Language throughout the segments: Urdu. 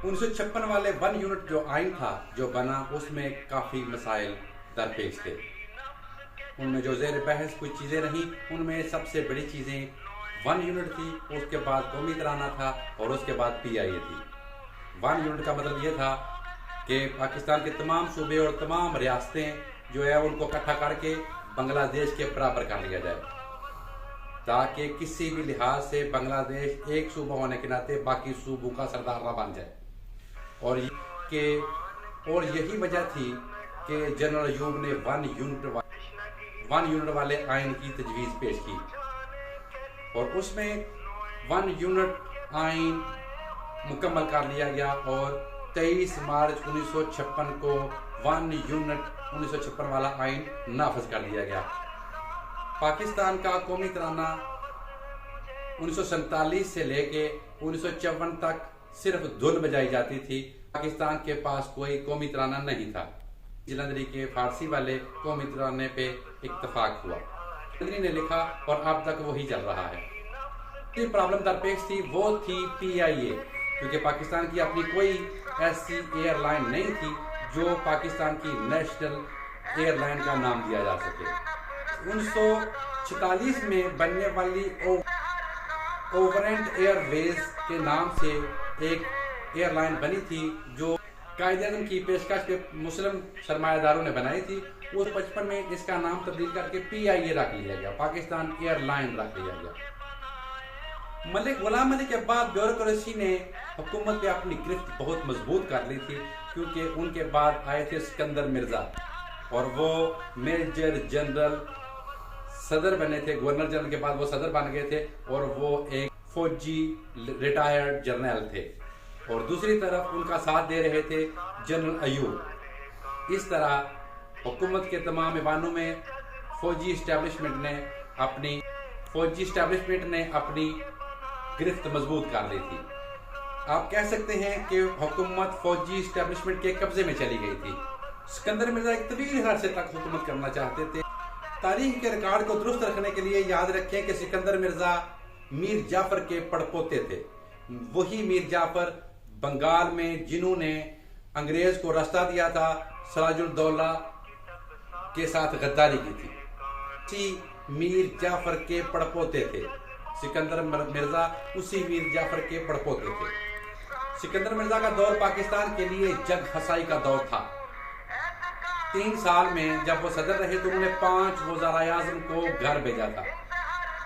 1956 والے 1 یونٹ جو آئین تھا جو بنا، اس میں کافی مسائل درپیش تھے. ان میں جو زیر بحث کچھ چیزیں رہیں، ان میں سب سے بڑی چیزیں 1 یونٹ تھی، اس کے بعد قومی ترانہ تھا، اور اس کے بعد PIA تھی. 1 یونٹ کا مطلب یہ تھا کہ پاکستان کے تمام صوبے اور تمام ریاستیں جو ہے ان کو اکٹھا کر کے بنگلہ دیش کے برابر کر لیا جائے، تاکہ کسی بھی لحاظ سے بنگلہ دیش ایک صوبہ ہونے کے ناطے باقی صوبوں کا سردار نہ بن جائے. اور یہی وجہ تھی کہ جنرل ایوب نے 1 یونٹ والے آئین کی تجویز پیش کی، اور اس میں 1 یونٹ آئین مکمل کر لیا گیا، اور 23 مارچ 1956 کو 1 یونٹ 1956 والا آئین نافذ کر دیا گیا. پاکستان کا قومی ترانہ 1947 سے لے کے 1954 تک صرف دھن بجائی جاتی تھی. پاکستان کے پاس کوئی قومی ترانہ نہیں تھا. جلندری کے فارسی والے قومی ترانے پہ اتفاق ہوا، جلندری نے لکھا، اور اب تک وہی چل رہا ہے. جو پرابلم درپیش تھی وہ تھی PIA، کیونکہ پاکستان کی اپنی کوئی ایسی ایئر لائن نہیں تھی جو پاکستان کی نیشنل ایئر لائن کا نام دیا جا سکے. 1946 میں بننے والی اوورینٹ ایئر ویز کے نام سے ایک ایئر لائن بنی تھی جو قائد اعظم کی پیشکش پہ مسلم سرمایہ داروں نے بنائی تھی. اس 55 میں اس کا نام تبدیل کر کے PIA رکھ لیا گیا، پاکستان ایئر لائن رکھ لیا گیا. ملک غلام علی کے بعد بیوروکریسی نے حکومت پہ اپنی گرفت بہت مضبوط کر لی تھی، کیونکہ ان کے بعد آئے تھے سکندر مرزا، اور وہ میجر جنرل صدر بنے تھے. گورنر جنرل کے بعد وہ صدر بن گئے تھے، اور وہ ایک فوجی ریٹائرڈ جرنیل تھے، اور دوسری طرف ان کا ساتھ دے رہے تھے جنرل ایوب. اس طرح حکومت کے تمام ایوانوں میں فوجی اسٹیبلشمنٹ نے اپنی گرفت مضبوط کر لی تھی. آپ کہہ سکتے ہیں کہ حکومت فوجی اسٹیبلشمنٹ کے قبضے میں چلی گئی تھی. سکندر مرزا ایک طویل عرصے تک حکومت کرنا چاہتے تھے. تاریخ کے ریکارڈ کو درست رکھنے کے لیے یاد رکھیں کہ سکندر مرزا میر جعفر کے پڑپوتے تھے. وہی میر جعفر بنگال میں جنہوں نے انگریز کو راستہ دیا تھا، سراج الدولہ کے ساتھ غداری کی تھی. اسی میر جعفر کے پڑپوتے تھے. سکندر مرزا اسی میر جعفر کے پڑپوتے تھے. سکندر مرزا کا دور پاکستان کے لیے جگ ہسائی کا دور تھا. 3 سال میں جب وہ صدر رہے تو انہوں نے 5 وزرائے اعظم کو گھر بھیجا تھا.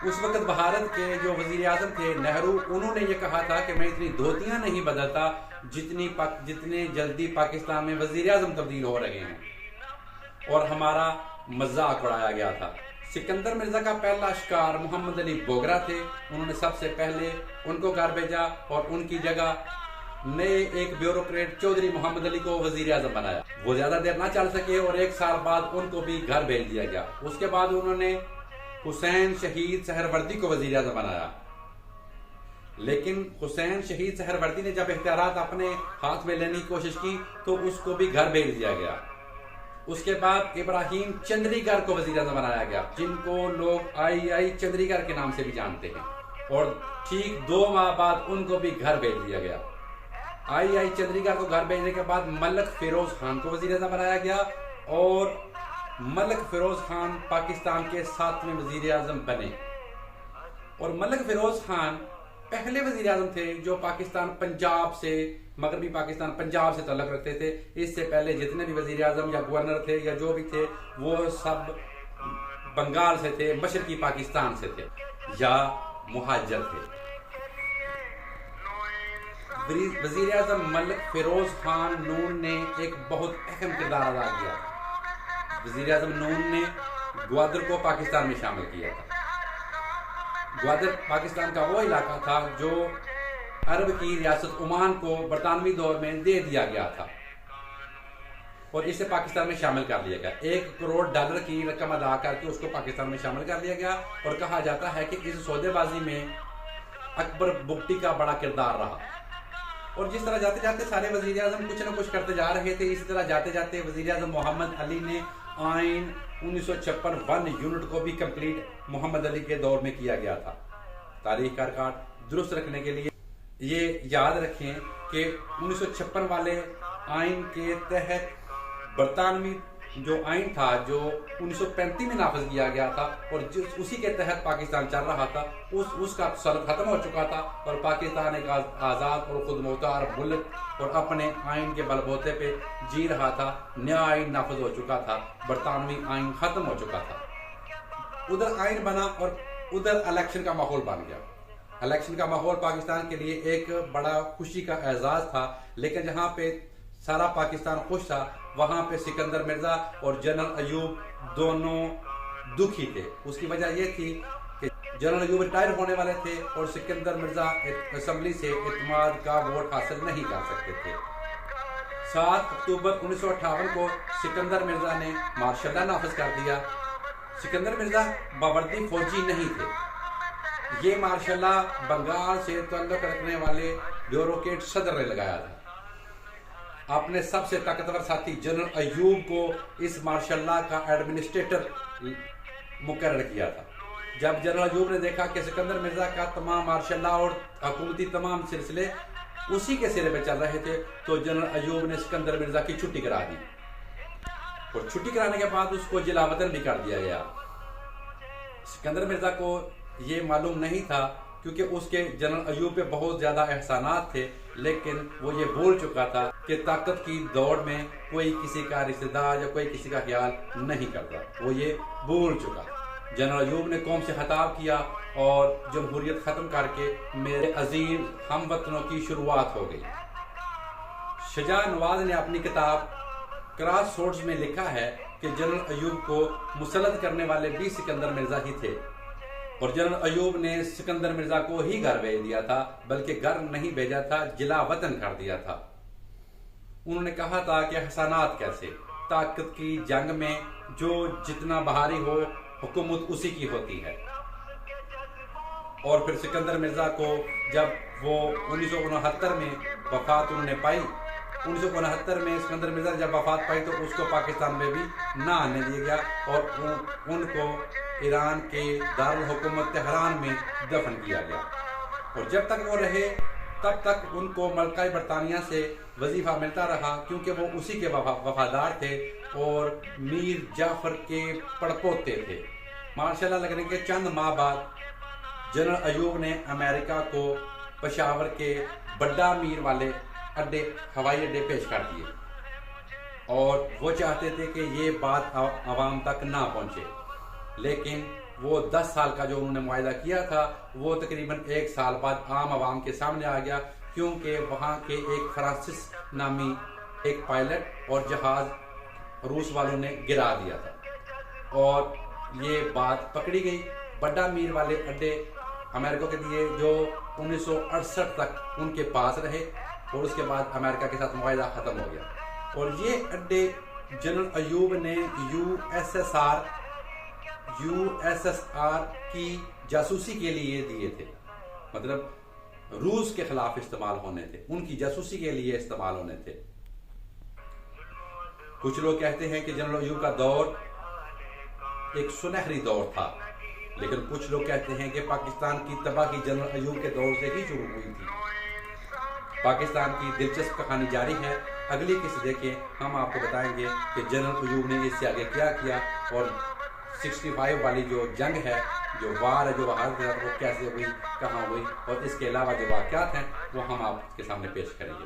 اس وقت بھارت کے جو وزیر اعظم تھے نہرو، انہوں نے یہ کہا تھا کہ میں اتنی دھوتیاں نہیں بدلتا جتنے جلدی پاکستان میں وزیر اعظم تبدیل ہو رہے ہیں، اور ہمارا مذاق اڑایا گیا تھا. سکندر مرزا کا پہلا شکار محمد علی بوگرا تھے. انہوں نے سب سے پہلے ان کو گھر بھیجا، اور ان کی جگہ نئے ایک بیوروکریٹ چودھری محمد علی کو وزیر اعظم بنایا. وہ زیادہ دیر نہ چل سکے، اور 1 سال بعد ان کو بھی گھر بھیج دیا گیا. اس کے بعد انہوں نے حسین شہید سہروردی کو وزیر اعظم بنایا. لیکن حسین شہید سہروردی نے جب اختیارات اپنے ہاتھ میں لینے کی کوشش کی تو اس کو بھی گھر بھیج دیا گیا. اس کے بعد ابراہیم چندری گر کو وزیر اعظم بنایا گیا، جن کو لوگ آئی چندری گر کے نام سے بھی جانتے ہیں، اور ٹھیک 2 ماہ بعد ان کو بھی گھر بھیج دیا گیا. آئی چندری گر کو گھر بھیجنے کے بعد ملک فیروز خان کو وزیر اعظم بنایا گیا، اور ملک فیروز خان پاکستان کے 7ویں وزیر اعظم بنے. اور ملک فیروز خان پہلے وزیر اعظم تھے جو مغربی پاکستان پنجاب سے تعلق رکھتے تھے. اس سے پہلے جتنے بھی وزیر اعظم یا گورنر تھے یا جو بھی تھے وہ سب بنگال سے تھے، مشرقی پاکستان سے تھے یا مہاجر تھے. وزیر اعظم ملک فیروز خان نون نے ایک بہت اہم کردار ادا کیا. وزیر اعظم نون نے گوادر کو پاکستان میں شامل کیا تھا. گوادر پاکستان کا وہ علاقہ تھا جو عرب کی ریاست عمان کو برطانوی دور میں دے دیا گیا تھا، اور اسے پاکستان میں شامل کر لیا گیا. $1 کروڑ کی رقم ادا کر کے اس کو پاکستان میں شامل کر لیا گیا، اور کہا جاتا ہے کہ اس سودے بازی میں اکبر بگٹی کا بڑا کردار رہا. اور جس طرح جاتے جاتے سارے وزیر اعظم کچھ نہ کچھ کرتے جا رہے تھے، اسی طرح جاتے جاتے وزیر اعظم محمد علی نے آئین 1956 1 یونٹ کو بھی کمپلیٹ محمد علی کے دور میں کیا گیا تھا. تاریخ کا ریکارڈ درست رکھنے کے لیے یہ یاد رکھیں کہ 1956 والے آئین کے تحت برطانوی جو آئین تھا جو 1935 میں نافذ کیا گیا تھا اور اسی کے تحت پاکستان چل رہا تھا، اس کا تصرف ختم ہو چکا تھا اور پاکستان ایک آزاد اور خود مختار ملک اور اپنے آئین کے بل بوتے پہ جی رہا تھا۔ نیا آئین نافذ ہو چکا تھا، برطانوی آئین ختم ہو چکا تھا۔ ادھر آئین بنا اور ادھر الیکشن کا ماحول بن گیا۔ الیکشن کا ماحول پاکستان کے لیے ایک بڑا خوشی کا اعزاز تھا، لیکن جہاں پہ سارا پاکستان خوش تھا وہاں پہ سکندر مرزا اور جنرل ایوب دونوں دکھی تھے۔ اس کی وجہ یہ تھی کہ جنرل ایوب ریٹائر ہونے والے تھے اور سکندر مرزا اسمبلی سے اعتماد کا ووٹ حاصل نہیں کر سکتے تھے۔ 7 اکتوبر 1958 کو سکندر مرزا نے مارشل لا نافذ کر دیا۔ سکندر مرزا باوردی فوجی نہیں تھے، یہ مارشل لا بنگال سے تعلق رکھنے والے بیوروکریٹ صدر نے لگایا تھا۔ اپنے سب سے طاقتور ساتھی جنرل ایوب کو اس مارشل لا کا ایڈمنسٹریٹر مقرر کیا تھا۔ جب جنرل ایوب نے دیکھا کہ سکندر مرزا کا تمام مارشل لا اور حکومتی تمام سلسلے اسی کے سرے پہ چل رہے تھے تو جنرل ایوب نے سکندر مرزا کی چھٹی کرا دی اور چھٹی کرانے کے بعد اس کو جلا وطن بھی کر دیا گیا۔ سکندر مرزا کو یہ معلوم نہیں تھا کیونکہ اس کے جنرل ایوب پہ بہت زیادہ احسانات تھے، لیکن وہ یہ بھول چکا تھا کہ طاقت کی دوڑ میں کوئی کسی کا رشتہ دار یا کوئی کسی کا خیال نہیں کرتا، وہ یہ بھول چکا۔ جنرل ایوب نے قوم سے خطاب کیا اور جمہوریت ختم کر کے میرے عظیم ہم وطنوں کی شروعات ہو گئی۔ شجاع نواز نے اپنی کتاب کراس سورڈز میں لکھا ہے کہ جنرل ایوب کو مسلط کرنے والے بھی سکندر مرزا ہی تھے اور جنرل ایوب نے سکندر مرزا کو ہی گھر بھیج دیا تھا، بلکہ گھر نہیں بھیجا تھا، جلا وطن کر دیا تھا۔ انہوں نے کہا تھا کہ احسانات کیسے؟ طاقت کی جنگ میں جو جتنا بھاری ہو حکومت اسی کی ہوتی ہے۔ اور پھر سکندر مرزا کو جب وہ 1969 میں وفات انہوں نے پائی، 1969 میں سکندر مرزا جب وفات پائی تو اس کو پاکستان میں بھی نہ آنے دیا گیا اور ان کو ایران کے دارالحکومت تہران میں دفن کیا گیا۔ اور جب تک وہ رہے تب تک ان کو ملکہ برطانیہ سے وظیفہ ملتا رہا کیونکہ وہ اسی کے وفادار تھے اور میر جعفر کے پڑپوتے تھے۔ مارشل لا لگنے کے چند ماہ بعد جنرل ایوب نے امریکہ کو پشاور کے بڑا میر والے ہوائی اڈے پیش کر دیے اور وہ چاہتے تھے کہ یہ بات عوام تک نہ پہنچے، لیکن وہ 10 سال کا جو انہوں نے معاہدہ کیا تھا وہ تقریباً 1 سال بعد عام عوام کے سامنے آ گیا، کیونکہ وہاں کے ایک فرانسس نامی ایک پائلٹ اور جہاز روس والوں نے گرا دیا تھا اور یہ بات پکڑی گئی۔ بڑا میر والے اڈے امریکہ کے دیے جو 1968 تک ان کے پاس رہے اور اس کے بعد امریکہ کے ساتھ معاہدہ ختم ہو گیا اور یہ اڈے جنرل ایوب نے یو ایس ایس آر کی جاسوسی کے لیے دیے تھے، مطلب روس کے خلاف استعمال ہونے تھے، ان کی جاسوسی کے لیے استعمال ہونے تھے۔ کچھ لوگ کہتے ہیں کہ جنرل ایوب کا دور ایک سنہری دور تھا، لیکن کچھ لوگ کہتے ہیں کہ پاکستان کی تباہی جنرل ایوب کے دور سے ہی شروع ہوئی تھی۔ پاکستان کی دلچسپ کہانی جاری ہے، اگلی قسط دیکھیں، ہم آپ کو بتائیں گے کہ جنرل ایوب نے اس سے آگے کیا کیا اور 65 والی جو جنگ ہے، جو وار ہے، جو بھارت کے ساتھ، وہ کیسے ہوئی، کہاں ہوئی، اور اس کے علاوہ جو واقعات ہیں وہ ہم آپ کے سامنے پیش کریں گے۔